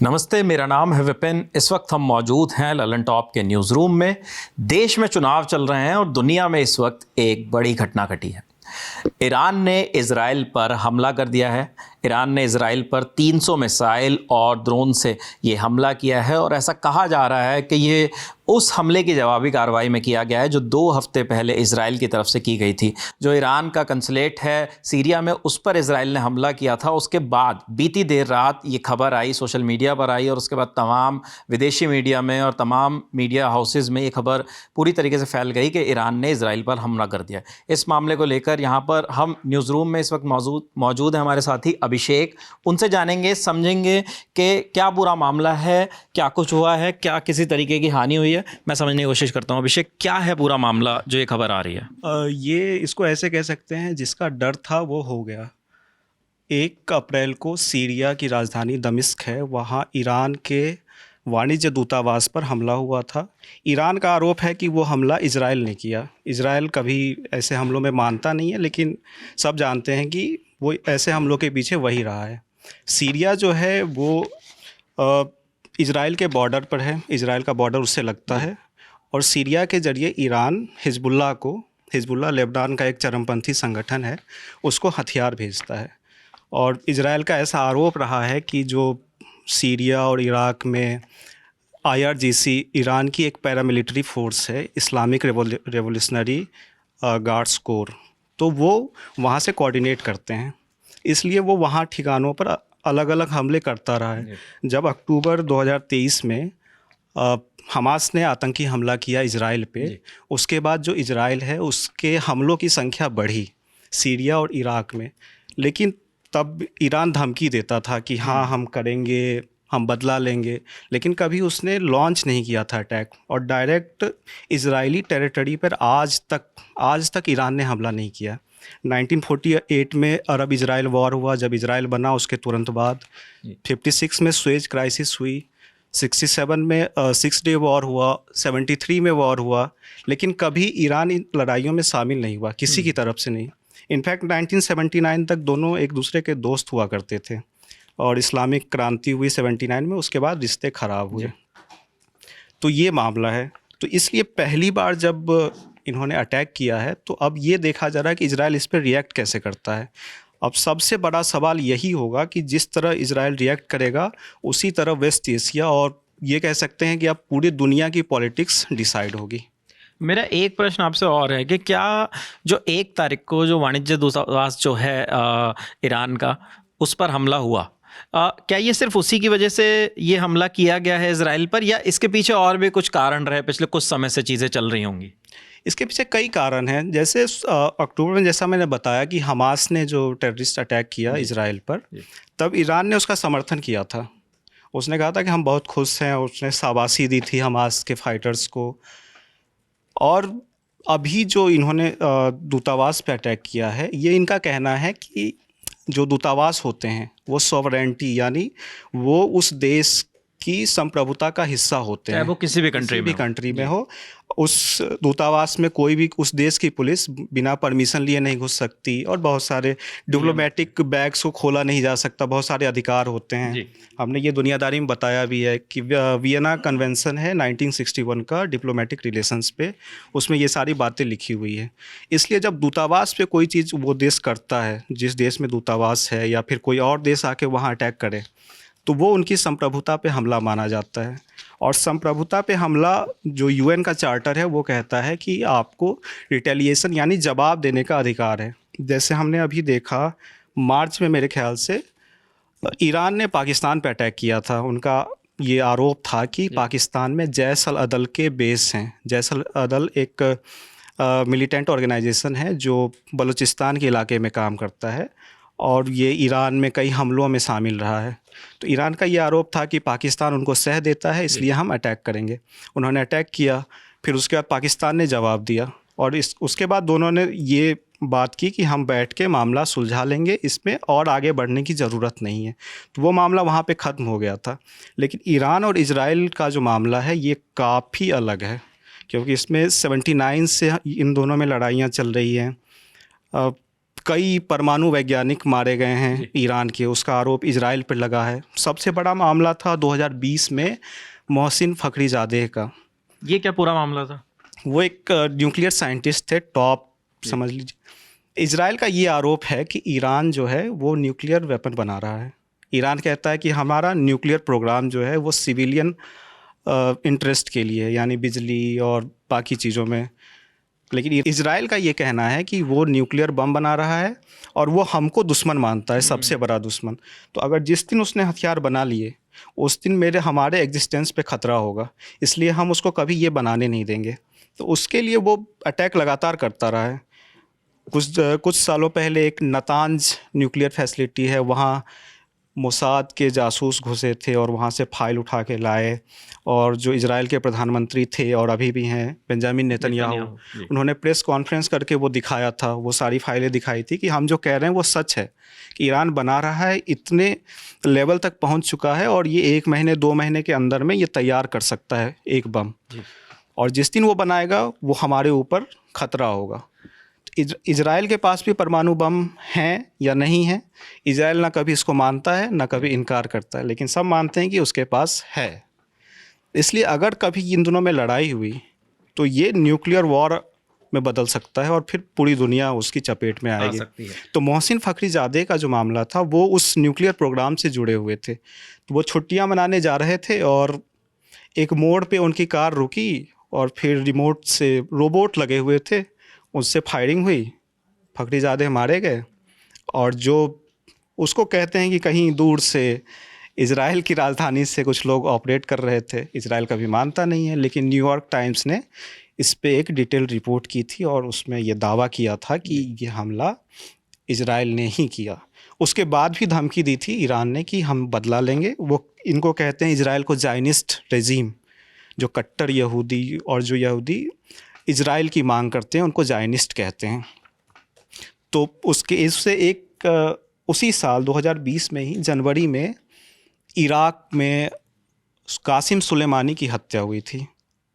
नमस्ते, मेरा नाम है विपिन। इस वक्त हम मौजूद हैं ललन टॉप के न्यूज़ रूम में। देश में चुनाव चल रहे हैं और दुनिया में इस वक्त एक बड़ी घटना घटी है। ईरान ने इजराइल पर हमला कर दिया है। ईरान ने इजराइल पर 300 मिसाइल और ड्रोन से ये हमला किया है और ऐसा कहा जा रहा है कि ये उस हमले की जवाबी कार्रवाई में किया गया है जो 2 हफ्ते पहले इजराइल की तरफ से की गई थी। जो ईरान का कंसुलेट है सीरिया में, उस पर इजराइल ने हमला किया था। उसके बाद बीती देर रात ये खबर आई, सोशल मीडिया पर आई और उसके बाद तमाम विदेशी मीडिया में और तमाम मीडिया हाउसेज़ में ये खबर पूरी तरीके से फैल गई कि ईरान ने इजराइल पर हमला कर दिया। इस मामले को लेकर यहाँ पर हम न्यूज़ रूम में इस वक्त मौजूद हैं हमारे साथी अभिषेक। उनसे जानेंगे, समझेंगे कि क्या पूरा मामला है, क्या कुछ हुआ है, क्या किसी तरीके की हानि हुई है। मैं समझने की कोशिश करता हूँ। अभिषेक, क्या है पूरा मामला जो ये खबर आ रही है? ये इसको ऐसे कह सकते हैं, जिसका डर था वो हो गया। 1 अप्रैल को सीरिया की राजधानी दमिश्क है, वहाँ ईरान के वाणिज्य दूतावास पर हमला हुआ था। ईरान का आरोप है कि वो हमला इजराइल ने किया। इजराइल कभी ऐसे हमलों में मानता नहीं है, लेकिन सब जानते हैं कि वो ऐसे हमलों के पीछे वही रहा है। सीरिया जो है वो इजराइल के बॉर्डर पर है, इजराइल का बॉर्डर उससे लगता है और सीरिया के ज़रिए ईरान हिजबुल्लाह लेबनान का एक चरमपंथी संगठन है, उसको हथियार भेजता है। और इजराइल का ऐसा आरोप रहा है कि जो सीरिया और इराक में IRGC ईरान की एक पैरामिलिट्री फोर्स है, इस्लामिक रेवोल्यूशनरी गार्ड्स कोर, तो वो वहाँ से कोऑर्डिनेट करते हैं, इसलिए वो वहाँ ठिकानों पर अलग अलग हमले करता रहा है। जब अक्टूबर 2023 में हमास ने आतंकी हमला किया इजराइल पे, उसके बाद जो इजराइल है उसके हमलों की संख्या बढ़ी सीरिया और इराक में। लेकिन तब ईरान धमकी देता था कि हाँ हम करेंगे, हम बदला लेंगे, लेकिन कभी उसने लॉन्च नहीं किया था अटैक। और डायरेक्ट इजरायली टेरिटरी पर आज तक ईरान ने हमला नहीं किया। 1948 में अरब इजराइल वॉर हुआ, जब इजराइल बना उसके तुरंत बाद 56 में सुएज क्राइसिस हुई, 67 में 6 डे वॉर हुआ, 73 में वॉर हुआ, लेकिन कभी ईरान इन लड़ाइयों में शामिल नहीं हुआ, किसी की तरफ से नहीं। इनफैक्ट 1979 तक दोनों एक दूसरे के दोस्त हुआ करते थे और इस्लामिक क्रांति हुई 79 में, उसके बाद रिश्ते ख़राब हुए। तो ये मामला है। तो इसलिए पहली बार जब इन्होंने अटैक किया है तो अब ये देखा जा रहा है कि इजराइल इस पर रिएक्ट कैसे करता है। अब सबसे बड़ा सवाल यही होगा कि जिस तरह इजराइल रिएक्ट करेगा उसी तरह वेस्ट एशिया और ये कह सकते हैं कि अब पूरी दुनिया की पॉलिटिक्स डिसाइड होगी। मेरा एक प्रश्न आपसे और है कि क्या जो 1 तारीख को जो वाणिज्य दूतावास जो है ईरान का, उस पर हमला हुआ, क्या ये सिर्फ उसी की वजह से ये हमला किया गया है इजराइल पर, या इसके पीछे और भी कुछ कारण रहे? पिछले कुछ समय से चीज़ें चल रही होंगी। इसके पीछे कई कारण हैं। जैसे अक्टूबर में, जैसा मैंने बताया कि हमास ने जो टेररिस्ट अटैक किया इजराइल पर, तब ईरान ने उसका समर्थन किया था। उसने कहा था कि हम बहुत खुश हैं, उसने शाबाशी दी थी हमास के फाइटर्स को। और अभी जो इन्होंने दूतावास पे अटैक किया है, ये इनका कहना है कि जो दूतावास होते हैं वो सॉवरेंटी, यानी वो उस देश की संप्रभुता का हिस्सा होते हैं, वो किसी भी कंट्री में हो। उस दूतावास में कोई भी उस देश की पुलिस बिना परमिशन लिए नहीं घुस सकती और बहुत सारे डिप्लोमेटिक बैग्स को खोला नहीं जा सकता, बहुत सारे अधिकार होते हैं। हमने ये दुनियादारी में बताया भी है कि वियना कन्वेंशन है 1961 का डिप्लोमेटिक रिलेशंस पे, उसमें ये सारी बातें लिखी हुई है। इसलिए जब दूतावास पे कोई चीज़ वो देश करता है, जिस देश में दूतावास है, या फिर कोई और देश आके वहाँ अटैक करे, तो वो उनकी संप्रभुता पे हमला माना जाता है। और संप्रभुता पे हमला जो UN का चार्टर है वो कहता है कि आपको रिटेलिएशन यानी जवाब देने का अधिकार है। जैसे हमने अभी देखा मार्च में, मेरे ख्याल से ईरान ने पाकिस्तान पे अटैक किया था। उनका ये आरोप था कि पाकिस्तान में जैश अल अदल के बेस हैं। जैश अल अदल एक मिलिटेंट ऑर्गेनाइजेशन है जो बलूचिस्तान के इलाके में काम करता है और ये ईरान में कई हमलों में शामिल रहा है। तो ईरान का ये आरोप था कि पाकिस्तान उनको सह देता है, इसलिए हम अटैक करेंगे। उन्होंने अटैक किया, फिर उसके बाद पाकिस्तान ने जवाब दिया और उसके बाद दोनों ने ये बात की कि हम बैठ के मामला सुलझा लेंगे, इसमें और आगे बढ़ने की ज़रूरत नहीं है। तो वो मामला वहाँ पे ख़त्म हो गया था। लेकिन ईरान और इजराइल का जो मामला है ये काफ़ी अलग है, क्योंकि इसमें 79 से इन दोनों में लड़ाइयाँ चल रही हैं। कई परमाणु वैज्ञानिक मारे गए हैं ईरान के, उसका आरोप इजराइल पर लगा है। सबसे बड़ा मामला था 2020 में मोहसिन फ़खरीज़ादे का। ये क्या पूरा मामला था? वो एक न्यूक्लियर साइंटिस्ट थे, टॉप समझ लीजिए। इजराइल का ये आरोप है कि ईरान जो है वो न्यूक्लियर वेपन बना रहा है। ईरान कहता है कि हमारा न्यूक्लियर प्रोग्राम जो है वो सिविलियन इंटरेस्ट के लिए है, यानी बिजली और बाकी चीज़ों में। लेकिन इजराइल का ये कहना है कि वो न्यूक्लियर बम बना रहा है और वो हमको दुश्मन मानता है, सबसे बड़ा दुश्मन। तो अगर जिस दिन उसने हथियार बना लिए उस दिन हमारे एग्जिस्टेंस पे ख़तरा होगा, इसलिए हम उसको कभी ये बनाने नहीं देंगे। तो उसके लिए वो अटैक लगातार करता रहा है। कुछ सालों पहले एक नतांज न्यूक्लियर फैसिलिटी है, वहाँ मोसाद के जासूस घुसे थे और वहाँ से फाइल उठा के लाए। और जो इजराइल के प्रधानमंत्री थे और अभी भी हैं, बेंजामिन नेतन्याहू, उन्होंने प्रेस कॉन्फ्रेंस करके वो दिखाया था, वो सारी फाइलें दिखाई थी कि हम जो कह रहे हैं वो सच है, कि ईरान बना रहा है, इतने लेवल तक पहुँच चुका है और ये 1 महीने 2 महीने के अंदर में ये तैयार कर सकता है एक बम। और जिस दिन वो बनाएगा वो हमारे ऊपर ख़तरा होगा। इजराइल के पास भी परमाणु बम हैं या नहीं है, इजराइल ना कभी इसको मानता है ना कभी इनकार करता है, लेकिन सब मानते हैं कि उसके पास है। इसलिए अगर कभी इन दोनों में लड़ाई हुई तो ये न्यूक्लियर वॉर में बदल सकता है और फिर पूरी दुनिया उसकी चपेट में आएगी। तो मोहसिन फ़खरीज़ादे का जो मामला था वो उस न्यूक्लियर प्रोग्राम से जुड़े हुए थे। तो वो छुट्टियां मनाने जा रहे थे और एक मोड़ पे उनकी कार रुकी और फिर रिमोट से रोबोट लगे हुए थे, उससे फायरिंग हुई, फ़खरीज़ादे मारे गए। और जो उसको कहते हैं कि कहीं दूर से इजराइल की राजधानी से कुछ लोग ऑपरेट कर रहे थे, इजराइल कभी मानता नहीं है। लेकिन न्यूयॉर्क टाइम्स ने इस पे एक डिटेल रिपोर्ट की थी और उसमें ये दावा किया था कि ये हमला इजराइल ने ही किया। उसके बाद भी धमकी दी थी ईरान ने कि हम बदला लेंगे। वो इनको कहते हैं इजराइल को ज़ायनिस्ट रेजीम, जो कट्टर यहूदी और जो यहूदी इजराइल की मांग करते हैं उनको ज़ायनिस्ट कहते हैं। तो उसके इससे एक उसी साल 2020 में ही जनवरी में इराक में कासिम सुलेमानी की हत्या हुई थी।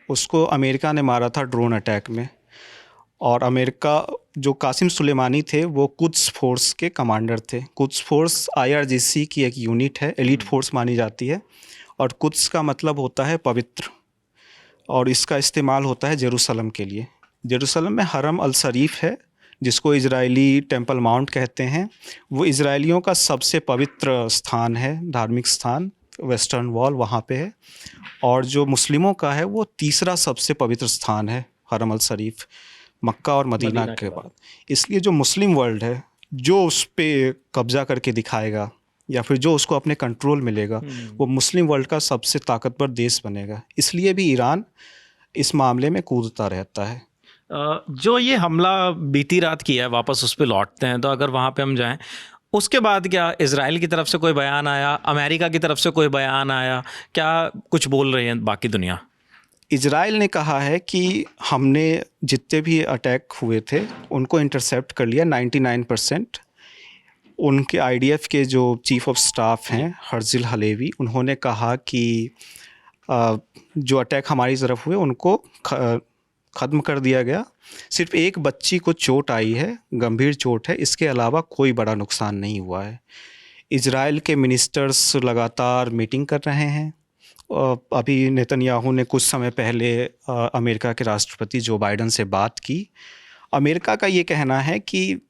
उसको अमेरिका ने मारा था ड्रोन अटैक में। और अमेरिका, जो कासिम सुलेमानी थे वो कुद्स फोर्स के कमांडर थे। कुद्स फोर्स IRGC की एक यूनिट है, एलीट फोर्स मानी जाती है। और कुद्स का मतलब होता है पवित्र, और इसका इस्तेमाल होता है जेरूसलम के लिए। जेरूसलम में हरम अल शरीफ है, जिसको इजरायली टेंपल माउंट कहते हैं। वो इजरायलियों का सबसे पवित्र स्थान है, धार्मिक स्थान, वेस्टर्न वॉल वहाँ पे है। और जो मुस्लिमों का है वो तीसरा सबसे पवित्र स्थान है, हरम अल शरीफ, मक्का और मदीना के बाद। इसलिए जो मुस्लिम वर्ल्ड है जो उस पर कब्ज़ा करके दिखाएगा या फिर जो उसको अपने कंट्रोल में लेगा, वो मुस्लिम वर्ल्ड का सबसे ताकतवर देश बनेगा। इसलिए भी ईरान इस मामले में कूदता रहता है। जो ये हमला बीती रात किया है, वापस उस पर लौटते हैं, तो अगर वहाँ पे हम जाएं, उसके बाद क्या इजराइल की तरफ से कोई बयान आया, अमेरिका की तरफ से कोई बयान आया, क्या कुछ बोल रही है बाकी दुनिया? इजराइल ने कहा है कि हमने जितने भी अटैक हुए थे उनको इंटरसेप्ट कर लिया 99%। उनके IDF के जो चीफ ऑफ स्टाफ हैं हर्जिल हलेवी, उन्होंने कहा कि जो अटैक हमारी तरफ हुए उनको ख़त्म कर दिया गया। सिर्फ एक बच्ची को चोट आई है, गंभीर चोट है, इसके अलावा कोई बड़ा नुकसान नहीं हुआ है। इजराइल के मिनिस्टर्स लगातार मीटिंग कर रहे हैं। अभी नेतन्याहू ने कुछ समय पहले अमेरिका के राष्ट्रपति जो बाइडन से बात की। अमेरिका का ये कहना है कि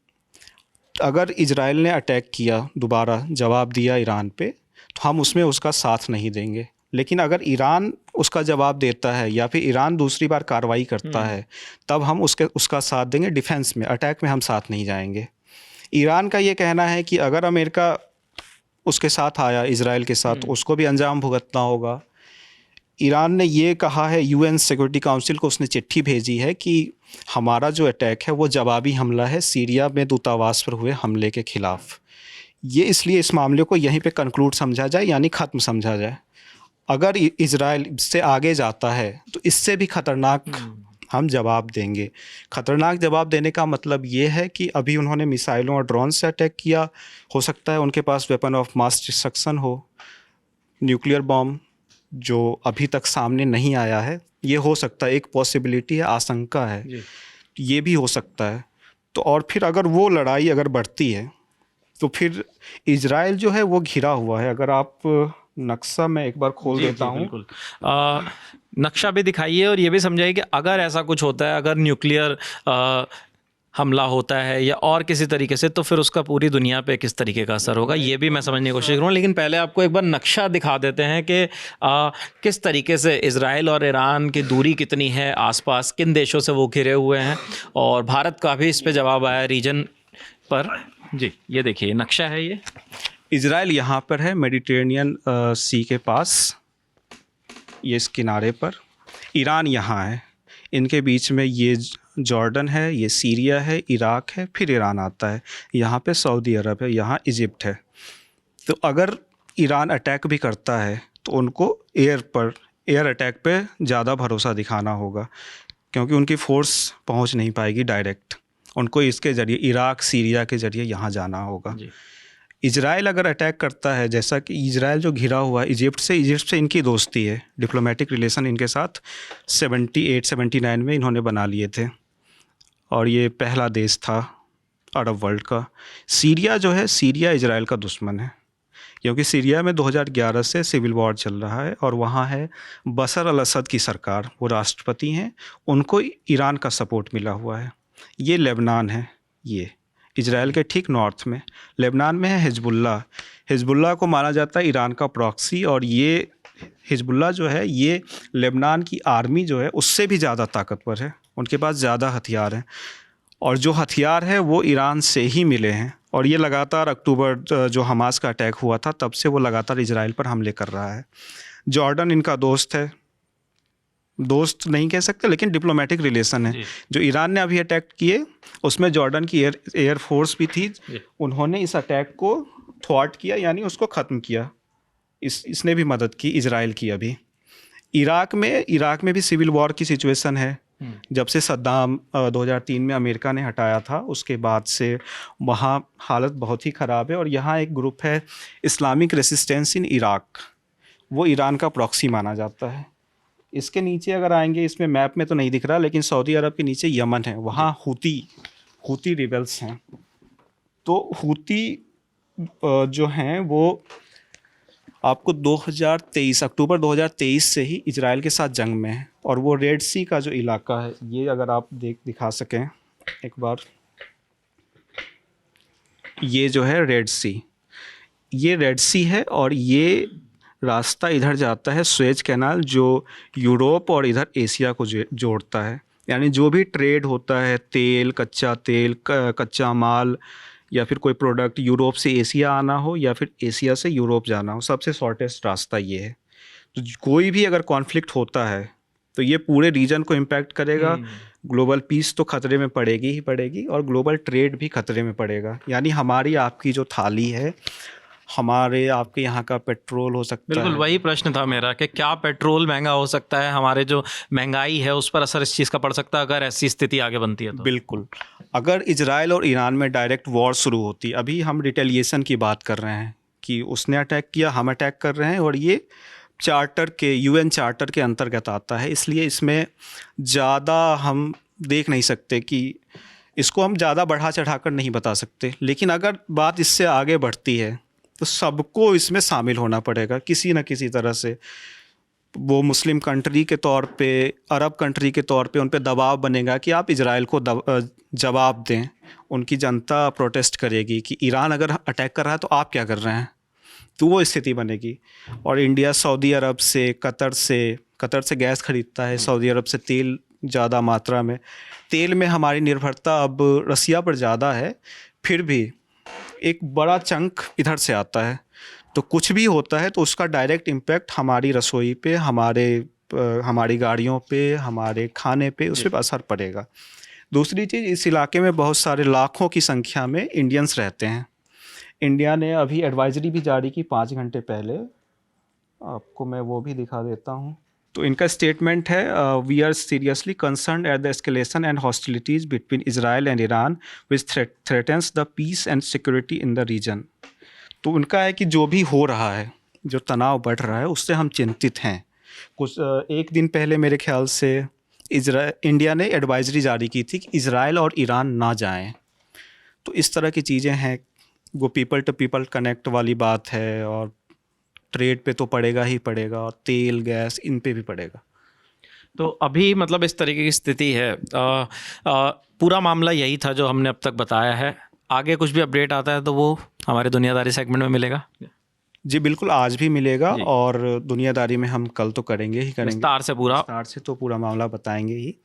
अगर इजराइल ने अटैक किया, दोबारा जवाब दिया ईरान पे, तो हम उसमें उसका साथ नहीं देंगे। लेकिन अगर ईरान उसका जवाब देता है या फिर ईरान दूसरी बार कार्रवाई करता है, तब हम उसका साथ देंगे। डिफेंस में, अटैक में हम साथ नहीं जाएंगे। ईरान का ये कहना है कि अगर अमेरिका उसके साथ आया, इजराइल के साथ, तो उसको भी अंजाम भुगतना होगा। ईरान ने ये कहा है, UN सिक्योरिटी काउंसिल को उसने चिट्ठी भेजी है कि हमारा जो अटैक है वो जवाबी हमला है सीरिया में दूतावास पर हुए हमले के ख़िलाफ़। ये इसलिए इस मामले को यहीं पे कंक्लूड समझा जाए, यानी ख़त्म समझा जाए। अगर इजराइल से आगे जाता है तो इससे भी ख़तरनाक हम जवाब देंगे। ख़तरनाक जवाब देने का मतलब ये है कि अभी उन्होंने मिसाइलों और ड्रोन से अटैक किया, हो सकता है उनके पास वेपन ऑफ मास डिस्ट्रक्शन हो, न्यूक्लियर बॉम्ब, जो अभी तक सामने नहीं आया है। ये हो सकता है, एक पॉसिबिलिटी है, आशंका है, ये भी हो सकता है। तो और फिर अगर वो लड़ाई अगर बढ़ती है तो फिर इजराइल जो है वो घिरा हुआ है। अगर आप नक्शा मैं एक बार खोल देता हूँ। बिल्कुल। नक्शा भी दिखाइए और ये भी समझाइए कि अगर ऐसा कुछ होता है, अगर न्यूक्लियर हमला होता है या और किसी तरीके से, तो फिर उसका पूरी दुनिया पे किस तरीके का असर होगा, ये भी मैं समझने की कोशिश करूँ। लेकिन पहले आपको एक बार नक्शा दिखा देते हैं कि किस तरीके से इजराइल और ईरान की दूरी कितनी है, आसपास किन देशों से वो घिरे हुए हैं, और भारत का भी इस पे जवाब आया रीजन पर। जी, ये देखिए नक्शा है ये। इजराइल यहाँ पर है, मेडिटेरेनियन सी के पास, ये इस किनारे पर। ईरान यहाँ है, इनके बीच में ये जॉर्डन है, ये सीरिया है, इराक है, फिर ईरान आता है। यहाँ पे सऊदी अरब है, यहाँ इजिप्ट है। तो अगर ईरान अटैक भी करता है तो उनको एयर अटैक पे ज़्यादा भरोसा दिखाना होगा, क्योंकि उनकी फ़ोर्स पहुँच नहीं पाएगी डायरेक्ट। उनको इसके ज़रिए, इराक सीरिया के ज़रिए यहाँ जाना होगा। इजराइल अगर अटैक करता है, जैसा कि इजराइल जो घिरा हुआ है इजिप्ट से इनकी दोस्ती है, डिप्लोमेटिक रिलेशन इनके साथ 78-79 में इन्होंने बना लिए थे, और ये पहला देश था अरब वर्ल्ड का। सीरिया जो है, सीरिया इजराइल का दुश्मन है, क्योंकि सीरिया में 2011 से सिविल वॉर चल रहा है, और वहाँ है बशर अल असद की सरकार, वो राष्ट्रपति हैं, उनको ईरान का सपोर्ट मिला हुआ है। ये लेबनान है, ये इजराइल के ठीक नॉर्थ में। लेबनान में है हिजबुल्ला को माना जाता है ईरान का प्रॉक्सी, और ये हिजबुल्ला जो है ये लेबनान की आर्मी जो है उससे भी ज़्यादा ताकतवर है, उनके पास ज़्यादा हथियार हैं, और जो हथियार है वो ईरान से ही मिले हैं। और ये लगातार अक्टूबर जो हमास का अटैक हुआ था तब से वो लगातार इजराइल पर हमले कर रहा है। जॉर्डन इनका दोस्त है, दोस्त नहीं कह सकते लेकिन डिप्लोमेटिक रिलेशन है। जो ईरान ने अभी अटैक किए उसमें जॉर्डन की एयर फोर्स भी थी, उन्होंने इस अटैक को थ्वार्ट किया, यानी उसको ख़त्म किया। इसने भी मदद की इजराइल की। अभी इराक में भी सिविल वॉर की सिचुएशन है। जब से सद्दाम 2003 में अमेरिका ने हटाया था, उसके बाद से वहाँ हालत बहुत ही ख़राब है। और यहाँ एक ग्रुप है इस्लामिक रेसिस्टेंस इन इराक, वो ईरान का प्रॉक्सी माना जाता है। इसके नीचे अगर आएंगे, इसमें मैप में तो नहीं दिख रहा, लेकिन सऊदी अरब के नीचे यमन है, वहाँ हूती रिबल्स हैं। तो हूती जो हैं वो आपको 2023 अक्टूबर 2023 से ही इजराइल के साथ जंग में है। और वो रेड सी का जो इलाका है, ये अगर आप दिखा सकें एक बार, ये जो है रेड सी, ये रेड सी है, और ये रास्ता इधर जाता है स्वेज कैनाल, जो यूरोप और इधर एशिया को जोड़ता है। यानी जो भी ट्रेड होता है, तेल, कच्चा माल या फिर कोई प्रोडक्ट यूरोप से एशिया आना हो या फिर एशिया से यूरोप जाना हो, सबसे शॉर्टेस्ट रास्ता ये है। तो कोई भी अगर कॉन्फ्लिक्ट होता है तो ये पूरे रीजन को इम्पैक्ट करेगा। ग्लोबल पीस तो खतरे में पड़ेगी ही पड़ेगी, और ग्लोबल ट्रेड भी खतरे में पड़ेगा। यानी हमारी आपकी जो थाली है, हमारे आपके यहाँ का पेट्रोल हो सकता है। बिल्कुल वही प्रश्न था मेरा कि क्या पेट्रोल महंगा हो सकता है, हमारे जो महंगाई है उस पर असर इस चीज़ का पड़ सकता है अगर ऐसी स्थिति आगे बनती है तो? बिल्कुल, अगर इजराइल और ईरान में डायरेक्ट वॉर शुरू होती, अभी हम रिटेलिएशन की बात कर रहे हैं कि उसने अटैक किया, हम अटैक कर रहे हैं, और ये UN चार्टर के अंतर्गत आता है, इसलिए इसमें ज़्यादा हम देख नहीं सकते कि इसको हम ज़्यादा बढ़ा चढ़ा कर नहीं बता सकते। लेकिन अगर बात इससे आगे बढ़ती है तो सबको इसमें शामिल होना पड़ेगा किसी न किसी तरह से। वो मुस्लिम कंट्री के तौर पे, अरब कंट्री के तौर पे उन पे दबाव बनेगा कि आप इजराइल को जवाब दें। उनकी जनता प्रोटेस्ट करेगी कि ईरान अगर अटैक कर रहा है तो आप क्या कर रहे हैं, तो वो स्थिति बनेगी। और इंडिया सऊदी अरब से, कतर से गैस खरीदता है, सऊदी अरब से तेल ज़्यादा मात्रा में। तेल में हमारी निर्भरता अब रसिया पर ज़्यादा है, फिर भी एक बड़ा चंक इधर से आता है। तो कुछ भी होता है तो उसका डायरेक्ट इम्पैक्ट हमारी रसोई पे, हमारी गाड़ियों पे, हमारे खाने पे, उस पर असर पड़ेगा। दूसरी चीज़, इस इलाके में बहुत सारे लाखों की संख्या में इंडियंस रहते हैं। इंडिया ने अभी एडवाइजरी भी जारी की 5 घंटे पहले, आपको मैं वो भी दिखा देता हूँ। तो इनका स्टेटमेंट है, we are seriously concerned at the escalation and hostilities between Israel and Iran which threatens the peace and security in the region. तो उनका है कि जो भी हो रहा है, जो तनाव बढ़ रहा है, उससे हम चिंतित हैं। कुछ एक दिन पहले मेरे ख्याल से इंडिया ने एडवाइजरी जारी की थी कि इजराइल और ईरान ना जाएं तो इस तरह की चीज़ें हैं, वो पीपल टू पीपल कनेक्ट वाली बात है, और ट्रेड पे तो पड़ेगा ही पड़ेगा, और तेल गैस इन पे भी पड़ेगा। तो अभी मतलब इस तरीके की स्थिति है, पूरा मामला यही था जो हमने अब तक बताया है। आगे कुछ भी अपडेट आता है तो वो हमारे दुनियादारी सेगमेंट में मिलेगा। जी बिल्कुल, आज भी मिलेगा, जी। और दुनियादारी में हम कल तो करेंगे ही करेंगे, विस्तार से पूरा। विस्तार से तो पूरा मामला बताएंगे ही।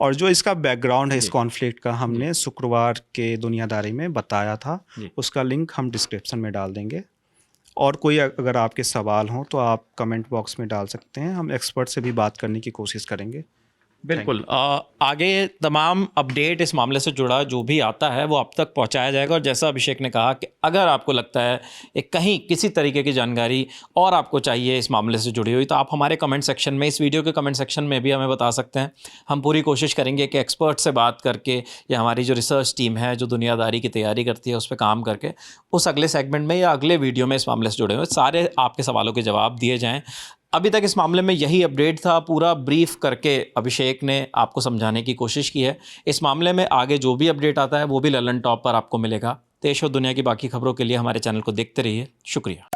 और जो इसका बैकग्राउंड है इस जी। कॉन्फ्लिक्ट का, हमने शुक्रवार के दुनियादारी में बताया था, जी। उसका लिंक हम डिस्क्रिप्शन में डाल देंगे। और कोई अगर आपके सवाल हों तो आप कमेंट बॉक्स में डाल सकते हैं, हम एक्सपर्ट से भी बात करने की कोशिश करेंगे। बिल्कुल, आगे तमाम अपडेट इस मामले से जुड़ा जो भी आता है वो आप तक पहुंचाया जाएगा। और जैसा अभिषेक ने कहा कि अगर आपको लगता है कि कहीं किसी तरीके की जानकारी और आपको चाहिए इस मामले से जुड़ी हुई, तो आप हमारे कमेंट सेक्शन में, इस वीडियो के कमेंट सेक्शन में भी हमें बता सकते हैं। हम पूरी कोशिश करेंगे कि एक्सपर्ट से बात करके, या हमारी जो रिसर्च टीम है जो दुनियादारी की तैयारी करती है उस पर काम करके, उस अगले सेगमेंट में या अगले वीडियो में इस मामले से जुड़े हुए सारे आपके सवालों के जवाब दिए जाएँ। अभी तक इस मामले में यही अपडेट था, पूरा ब्रीफ करके अभिषेक ने आपको समझाने की कोशिश की है। इस मामले में आगे जो भी अपडेट आता है वो भी ललन टॉप पर आपको मिलेगा। देश और दुनिया की बाकी खबरों के लिए हमारे चैनल को देखते रहिए। शुक्रिया।